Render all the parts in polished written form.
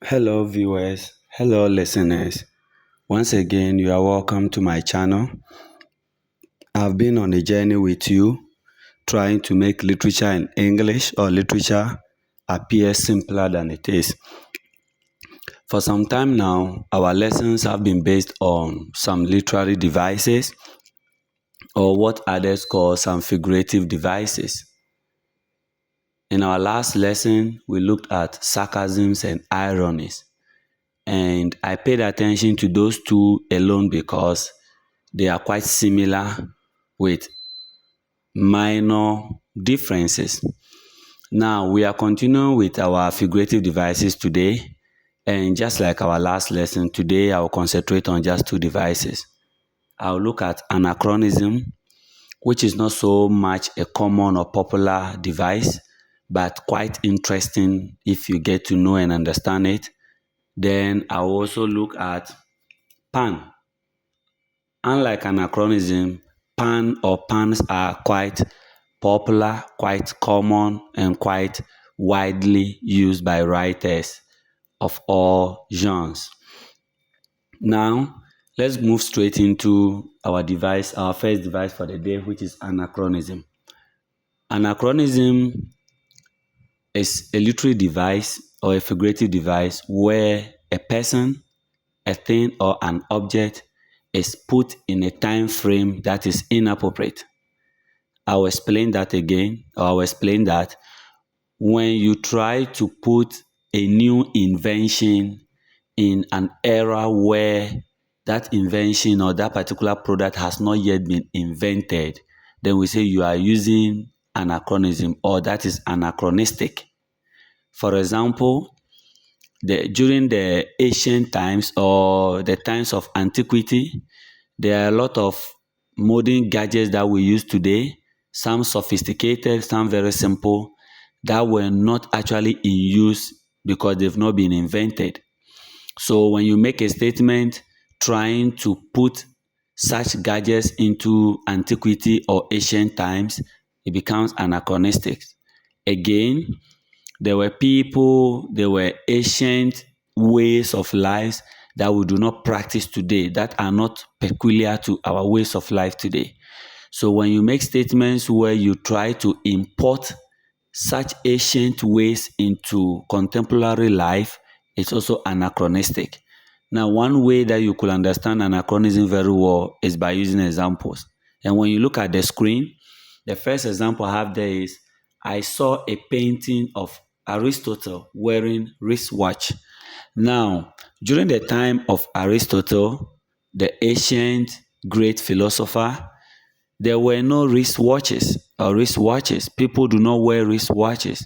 Hello, viewers. Hello, listeners. Once again, you are welcome to my channel. I've been on a journey with you, trying to make literature in English or literature appear simpler than it is. For some time now, our lessons have been based on some literary devices or what others call some figurative devices. In our last lesson, we looked at sarcasms and ironies. And I paid attention to those two alone because they are quite similar with minor differences. Now, we are continuing with our figurative devices today. And just like our last lesson, today I will concentrate on just two devices. I'll look at anachronism, which is not so much a common or popular device, but quite interesting if you get to know and understand it. Then I'll also look at pun. Unlike anachronism, pun or puns are quite popular, quite common, and quite widely used by writers of all genres. Now, let's move straight into our first device for the day, which is anachronism. Anachronism is a literary device or a figurative device where a person, a thing, or an object is put in a time frame that is inappropriate. I'll explain that again, or I'll explain that when you try to put a new invention in an era where that invention or that particular product has not yet been invented, then we say you are using anachronism or that is anachronistic. For example, during the ancient times or the times of antiquity, there are a lot of modern gadgets that we use today, some sophisticated, some very simple, that were not actually in use because they've not been invented. So when you make a statement trying to put such gadgets into antiquity or ancient times, it becomes anachronistic. Again, there were ancient ways of life that we do not practice today, that are not peculiar to our ways of life today. So when you make statements where you try to import such ancient ways into contemporary life, it's also anachronistic. Now, one way that you could understand anachronism very well is by using examples. And when you look at the screen, the first example I have there is I saw a painting of Aristotle wearing wristwatch. Now, during the time of Aristotle, the ancient great philosopher, there were no wristwatches or wristwatches. People do not wear wristwatches.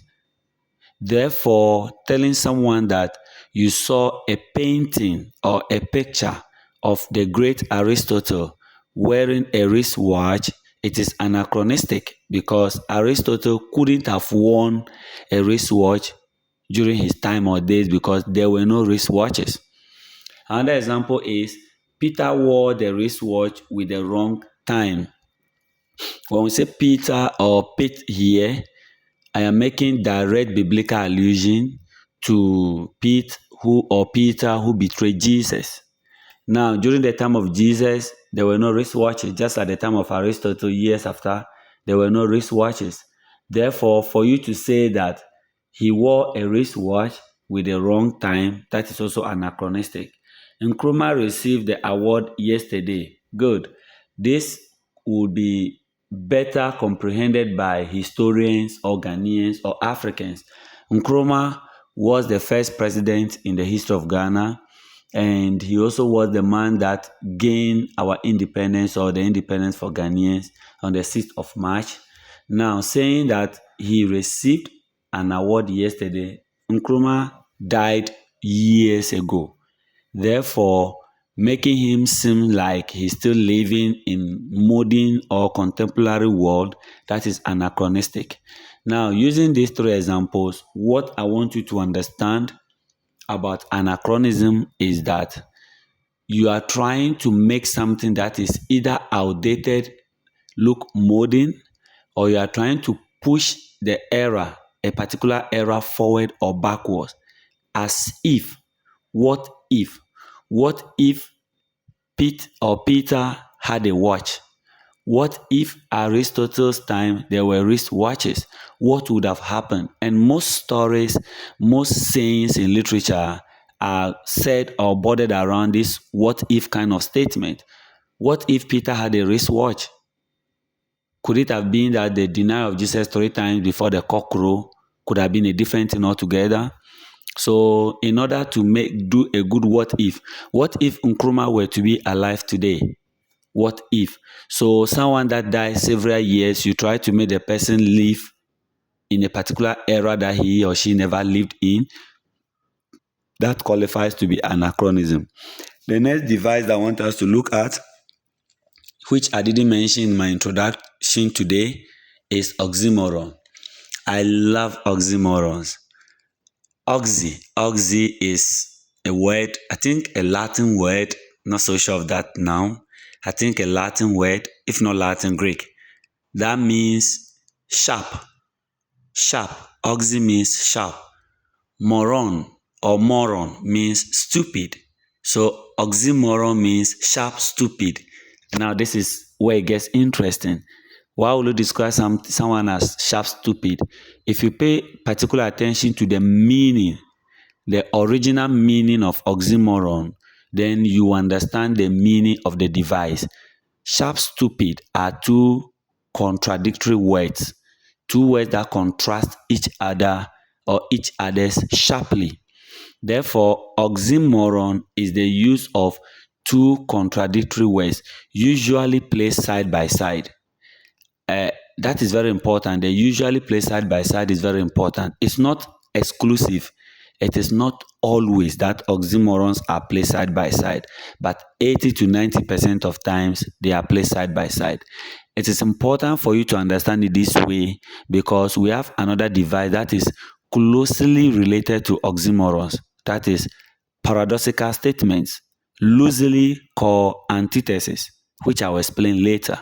Therefore, telling someone that you saw a painting or a picture of the great Aristotle wearing a wristwatch, it is anachronistic because Aristotle couldn't have worn a wristwatch during his time or days because there were no wristwatches. Another example is Peter wore the wristwatch with the wrong time. When we say Peter or Pete here, I am making direct biblical allusion to Peter who betrayed Jesus. Now, during the time of Jesus, there were no wristwatches. Just at the time of Aristotle, years after, there were no wristwatches. Therefore, for you to say that he wore a wristwatch with the wrong time, that is also anachronistic. Nkrumah received the award yesterday. Good. This would be better comprehended by historians or Ghanaians or Africans. Nkrumah was the first president in the history of Ghana, and he also was the man that gained our independence or the independence for Ghanaians on the 6th of March. Now, saying that he received an award yesterday, Nkrumah died years ago. Therefore, making him seem like he's still living in modern or contemporary world, that is anachronistic. Now, using these three examples, what I want you to understand about anachronism is that you are trying to make something that is either outdated look modern, or you are trying to push a particular era forward or backwards, as if what if? What if Pete or Peter had a watch? What if Aristotle's time there were wristwatches? What would have happened? And most stories, most sayings in literature are said or bordered around this what if kind of statement. What if Peter had a wristwatch? Could it have been that the denial of Jesus 3 times before the cock crow could have been a different thing altogether? So, in order to do a good what if Nkrumah were to be alive today? What if? So, someone that died several years, you try to make the person live in a particular era that he or she never lived in. That qualifies to be anachronism. The next device that I want us to look at, which I didn't mention in my introduction today, is oxymoron. I love oxymorons. Oxy is a word, I think a Latin word, not so sure of that now. I think a Latin word, if not Latin, Greek. That means sharp. Sharp. Oxy means sharp. Moron or moron means stupid. So oxymoron means sharp, stupid. Now this is where it gets interesting. Why would you describe someone as sharp, stupid? If you pay particular attention to the meaning, the original meaning of oxymoron, then you understand the meaning of the device. Sharp, stupid are two contradictory words, two words that contrast each other or each other's sharply. Therefore, oxymoron is the use of two contradictory words, usually placed side by side. That is very important. They usually placed side by side is very important. It's not exclusive. It is not always that oxymorons are placed side by side, but 80 to 90% of times they are placed side by side. It is important for you to understand it this way because we have another device that is closely related to oxymorons. That is paradoxical statements, loosely called antithesis, which I will explain later.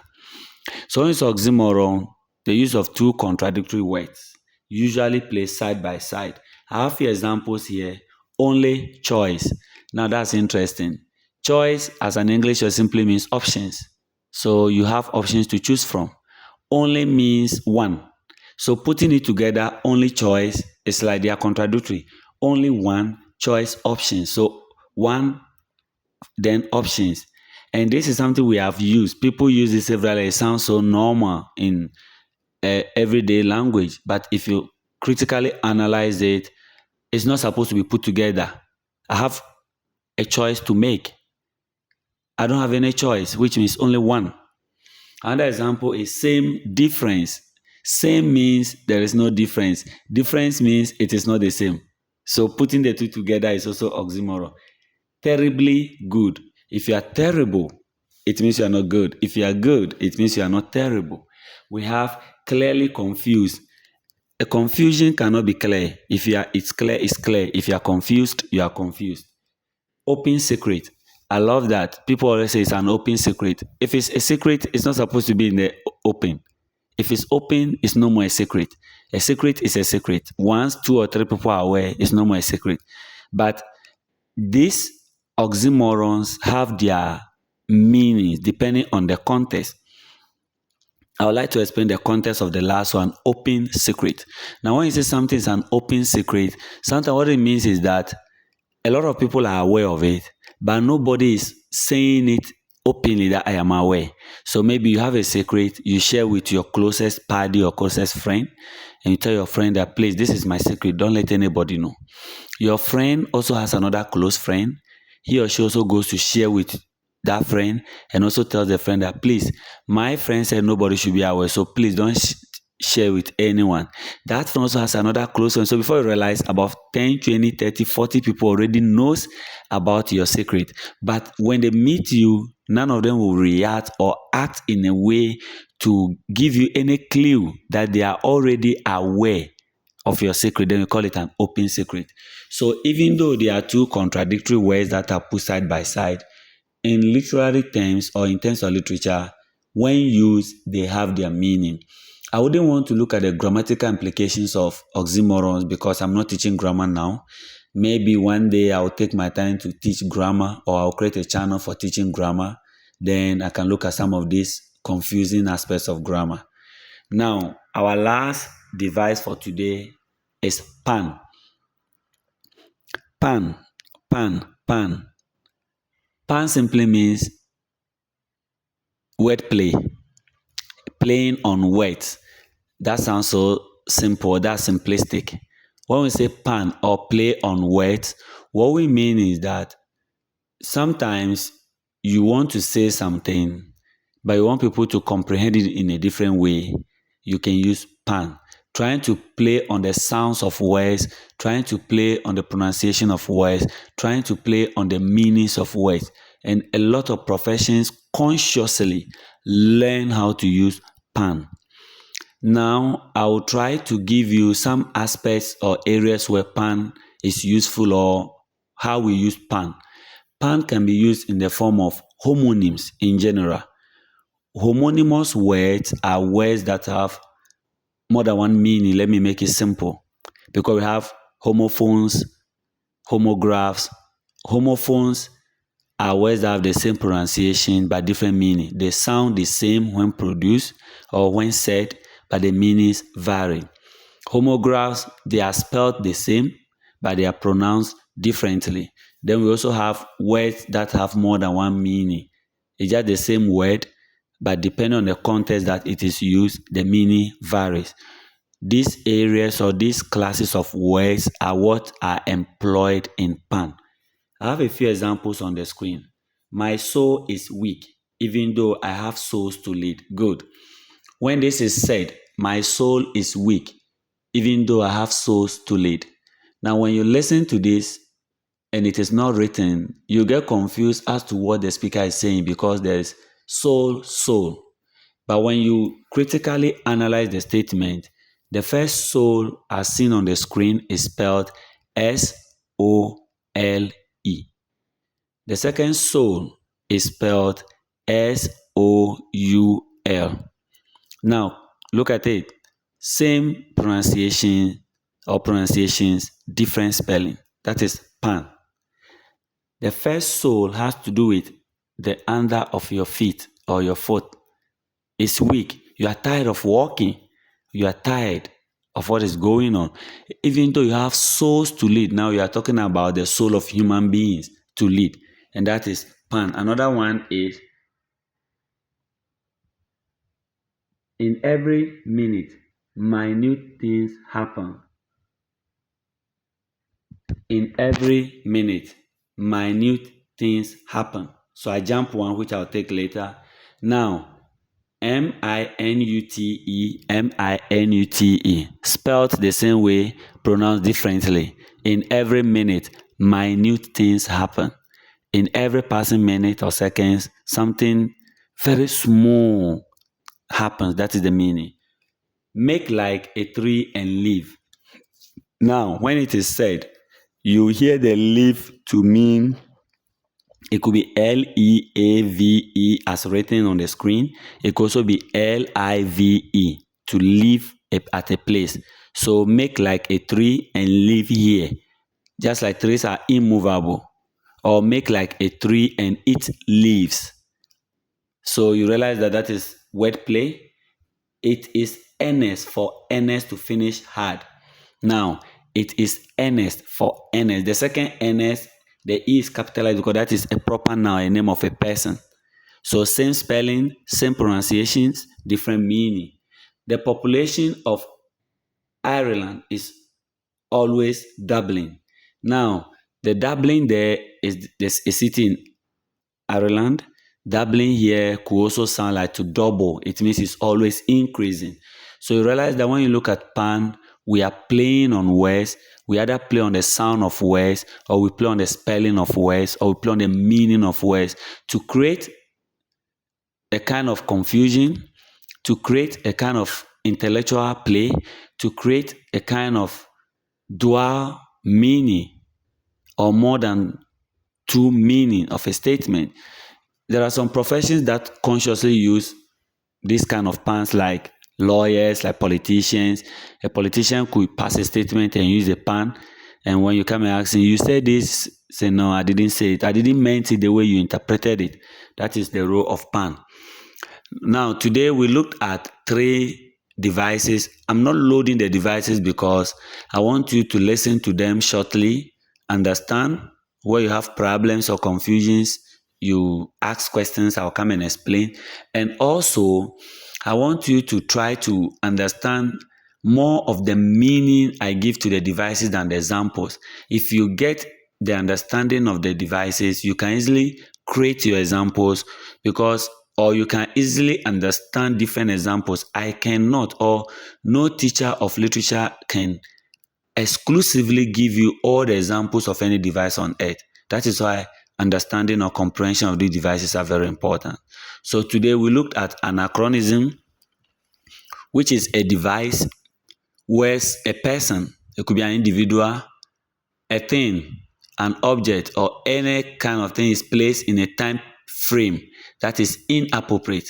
So in oxymoron, the use of two contradictory words, usually placed side by side. I have few examples here. Only, choice. Now that's interesting. Choice as an English word simply means options. So you have options to choose from. Only means one. So putting it together, only, choice, is like they are contradictory. Only, one, choice, options. So one, then options. And this is something we have used. People use this severally. It sounds so normal in everyday language. But if you critically analyze it, it's not supposed to be put together. I have a choice to make. I don't have any choice, which means only one. Another example is same, difference. Same means there is no difference. Difference means it is not the same. So putting the two together is also oxymoron. Terribly good. If you are terrible, it means you are not good. If you are good, it means you are not terrible. We have clearly confused. A confusion cannot be clear. If it's clear, it's clear. If you are confused, you are confused. Open secret. I love that. People always say it's an open secret. If it's a secret, it's not supposed to be in the open. If it's open, it's no more a secret. A secret is a secret. Once 2 or 3 people are aware, it's no more a secret. But these oxymorons have their meanings depending on the context. I would like to explain the context of the last one, open secret. Now, when you say something is an open secret, sometimes what it means is that a lot of people are aware of it, but nobody is saying it openly that I am aware. So maybe you have a secret, you share with your closest buddy or closest friend, and you tell your friend that, please, this is my secret, don't let anybody know. Your friend also has another close friend. He or she also goes to share with that friend and also tells the friend that, please, my friend said nobody should be aware, so please don't share with anyone. That friend also has another close friend. So before you realize, about 10, 20, 30, 40 people already knows about your secret. But when they meet you, none of them will react or act in a way to give you any clue that they are already aware of your secret. Then we call it an open secret. So even though there are two contradictory words that are put side by side, in literary terms or in terms of literature, when used, they have their meaning. I wouldn't want to look at the grammatical implications of oxymorons because I'm not teaching grammar now. Maybe one day I'll take my time to teach grammar, or I'll create a channel for teaching grammar. Then I can look at some of these confusing aspects of grammar. Now, our last device for today is pun. Pun, pun, pun. Pun simply means wordplay, playing on words. That sounds so simple, that's simplistic. When we say pun or play on words, what we mean is that sometimes you want to say something, but you want people to comprehend it in a different way. You can use pun. Trying to play on the sounds of words, trying to play on the pronunciation of words, trying to play on the meanings of words. And a lot of professions consciously learn how to use pun. Now, I will try to give you some aspects or areas where pun is useful, or how we use pun. Pun can be used in the form of homonyms in general. Homonymous words are words that have more than one meaning. Let me make it simple. Because we have homophones, homographs. Homophones are words that have the same pronunciation but different meaning. They sound the same when produced or when said, but the meanings vary. Homographs, they are spelled the same, but they are pronounced differently. Then we also have words that have more than one meaning. It's just the same word, but depending on the context that it is used, the meaning varies. These areas or these classes of words are what are employed in pun. I have a few examples on the screen. My soul is weak, even though I have souls to lead. Good. When this is said, my soul is weak, even though I have souls to lead. Now, when you listen to this and it is not written, you get confused as to what the speaker is saying, because there is soul, soul. But when you critically analyze the statement, the first soul as seen on the screen is spelled S-O-L-E. The second soul is spelled S-O-U-L. Now, look at it. Same pronunciation or pronunciations, different spelling. That is pun. The first soul has to do with the under of your feet or your foot. It's weak. You are tired of walking. You are tired of what is going on. Even though you have souls to lead, now you are talking about the soul of human beings to lead. And that is pun. Another one is, in every minute, minute things happen. In every minute, minute things happen. So I jump one, which I'll take later. Now, M-I-N-U-T-E, M-I-N-U-T-E, spelled the same way, pronounced differently. In every minute, minute things happen. In every passing minute or seconds, something very small happens. That is the meaning. Make like a tree and leave. Now, when it is said, you hear the leave to mean, it could be L-E-A-V-E as written on the screen. It could also be L-I-V-E, to live at a place. So make like a tree and live here. Just like trees are immovable. Or make like a tree and eat leaves. So you realize that that is wordplay. It is earnest, for earnest to finish hard. Now, it is earnest, for earnest. The second earnest, the E is capitalized because that is a proper noun, a name of a person. So same spelling, same pronunciations, different meaning. The population of Ireland is always doubling. Now, the doubling there is a city in Ireland. Doubling here could also sound like to double. It means it's always increasing. So you realize that when you look at pun, we are playing on words. We either play on the sound of words, or we play on the spelling of words, or we play on the meaning of words to create a kind of confusion, to create a kind of intellectual play, to create a kind of dual meaning or more than two meaning of a statement. There are some professions that consciously use this kind of puns, like lawyers, like politicians. A politician could pass a statement and use a pun. And when you come and ask him, you said this, say, no, I didn't say it. I didn't mean it the way you interpreted it. That is the role of pan. Now, today we looked at 3 devices. I'm not loading the devices because I want you to listen to them shortly, understand where you have problems or confusions. You ask questions, I'll come and explain. And also, I want you to try to understand more of the meaning I give to the devices than the examples. If you get the understanding of the devices, you can easily create your examples, because or you can easily understand different examples. I cannot, or no teacher of literature can exclusively give you all the examples of any device on earth. That is why understanding or comprehension of these devices are very important. So today we looked at anachronism, which is a device where a person, it could be an individual, a thing, an object, or any kind of thing is placed in a time frame that is inappropriate.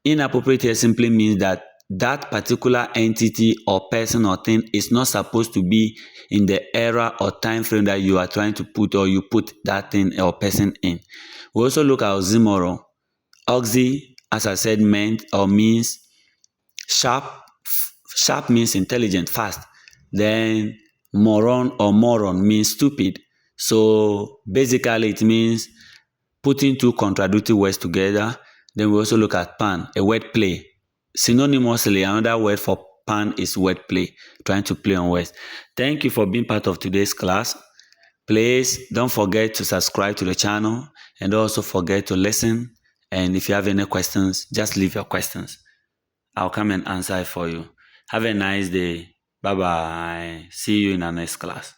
Inappropriate here simply means that that particular entity or person or thing is not supposed to be in the era or time frame that you are trying to put, or you put that thing or person in. We also look at oxymoron. Oxy, as I said, meant or means sharp. Sharp means intelligent, fast. Then moron means stupid. So basically it means putting 2 contradictory words together. Then we also look at pun, a word play. Synonymously, another word for pun is word play, trying to play on words. Thank you for being part of today's class. Please don't forget to subscribe to the channel, and also forget to listen. And if you have any questions, just leave your questions. I'll come and answer it for you. Have a nice day. Bye bye. See you in our next class.